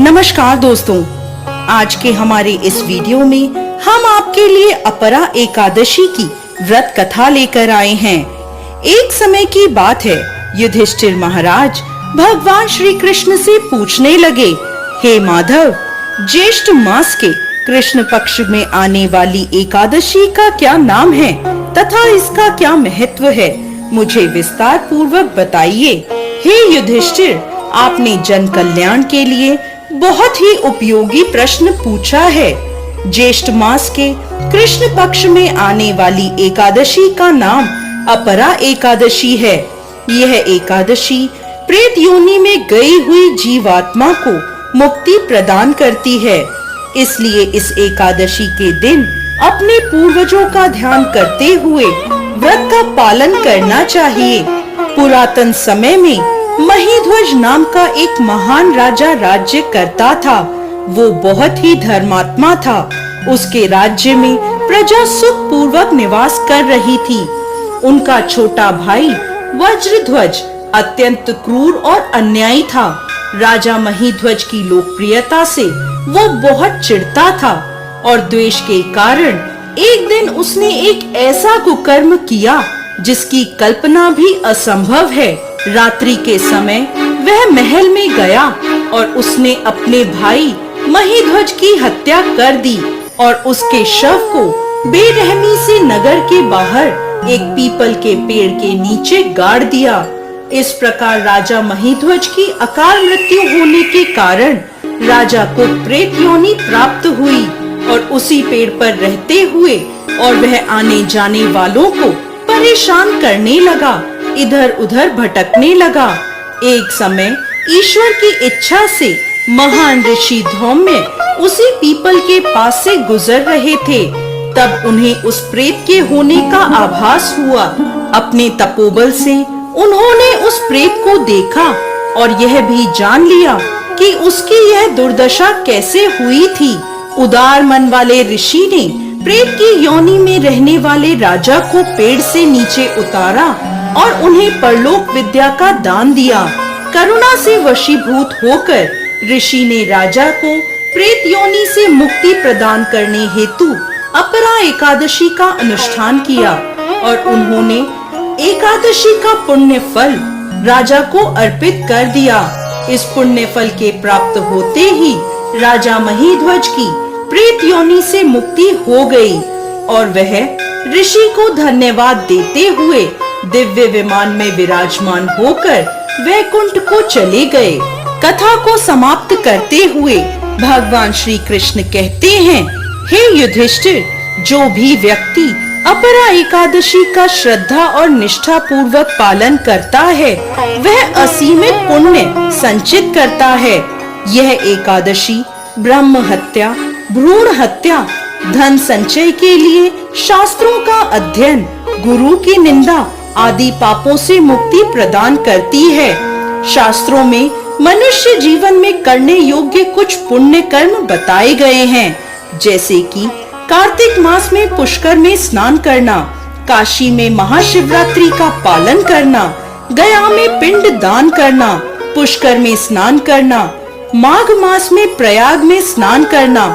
नमस्कार दोस्तों, आज के हमारे इस वीडियो में हम आपके लिए अपरा एकादशी की व्रत कथा लेकर आए हैं। एक समय की बात है, युधिष्ठिर महाराज भगवान श्री कृष्ण से पूछने लगे, हे माधव, ज्येष्ठ मास के कृष्ण पक्ष में आने वाली एकादशी का क्या नाम है तथा इसका क्या महत्व है, मुझे विस्तार पूर्वक बताइए। हे युधिष्ठिर, आपने जन कल्याण के लिए बहुत ही उपयोगी प्रश्न पूछा है। ज्येष्ठ मास के कृष्ण पक्ष में आने वाली एकादशी का नाम अपरा एकादशी है। यह एकादशी प्रेत योनि में गई हुई जीवात्मा को मुक्ति प्रदान करती है। इसलिए इस एकादशी के दिन अपने पूर्वजों का ध्यान करते हुए व्रत का पालन करना चाहिए। पुरातन समय में महीध्वज नाम का एक महान राजा राज्य करता था। वो बहुत ही धर्मात्मा था। उसके राज्य में प्रजा सुख पूर्वक निवास कर रही थी। उनका छोटा भाई वज्रध्वज अत्यंत क्रूर और अन्यायी था। राजा महीध्वज की लोकप्रियता से वो बहुत चिढ़ता था और द्वेष के कारण एक दिन उसने एक ऐसा कुकर्म किया जिसकी कल्पना भी असंभव है। रात्रि के समय वह महल में गया और उसने अपने भाई महीध्वज की हत्या कर दी और उसके शव को बेरहमी से नगर के बाहर एक पीपल के पेड़ के नीचे गाड़ दिया। इस प्रकार राजा महीध्वज की अकाल मृत्यु होने के कारण राजा को प्रेत योनि प्राप्त हुई और उसी पेड़ पर रहते हुए और वह आने जाने वालों को परेशान करने लगा, इधर उधर भटकने लगा। एक समय ईश्वर की इच्छा से महान ऋषि धौम्य उसी पीपल के पास से गुजर रहे थे। तब उन्हें उस प्रेत के होने का आभास हुआ। अपने तपोबल से उन्होंने उस प्रेत को देखा और यह भी जान लिया कि उसकी यह दुर्दशा कैसे हुई थी। उदार मन वाले ऋषि ने प्रेत की योनि में रहने वाले राजा को पेड़ से नीचे उतारा और उन्हें परलोक विद्या का दान दिया। करुणा से वशीभूत होकर ऋषि ने राजा को प्रेत योनि से मुक्ति प्रदान करने हेतु अपरा एकादशी का अनुष्ठान किया और उन्होंने एकादशी का पुण्य फल राजा को अर्पित कर दिया। इस पुण्य फल के प्राप्त होते ही राजा महीध्वज की प्रेत योनि से मुक्ति हो गई और वह ऋषि को धन्यवाद देते हुए दिव्य विमान में विराजमान होकर वैकुंठ को चले गए। कथा को समाप्त करते हुए भगवान श्री कृष्ण कहते हैं, हे युधिष्ठिर, जो भी व्यक्ति अपरा एकादशी का श्रद्धा और निष्ठा पूर्वक पालन करता है वह असीमित पुण्य संचित करता है। यह एकादशी ब्रह्म हत्या, भ्रूण हत्या, धन संचय के लिए शास्त्रों का अध्ययन, गुरु की निंदा आदि पापों से मुक्ति प्रदान करती है। शास्त्रों में मनुष्य जीवन में करने योग्य कुछ पुण्य कर्म बताए गए हैं, जैसे कि कार्तिक मास में पुष्कर में स्नान करना, काशी में महाशिवरात्रि का पालन करना, गया में पिंड दान करना, पुष्कर में स्नान करना, माघ मास में प्रयाग में स्नान करना,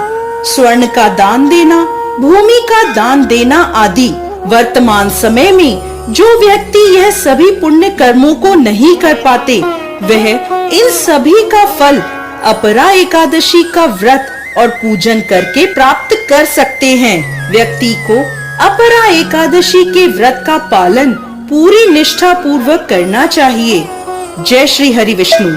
स्वर्ण का दान देना, भूमि का दान देना आदि। वर्तमान समय में जो व्यक्ति यह सभी पुण्य कर्मों को नहीं कर पाते वह इन सभी का फल अपरा एकादशी का व्रत और पूजन करके प्राप्त कर सकते हैं। व्यक्ति को अपरा एकादशी के व्रत का पालन पूरी निष्ठा पूर्वक करना चाहिए। जय श्री हरि विष्णु।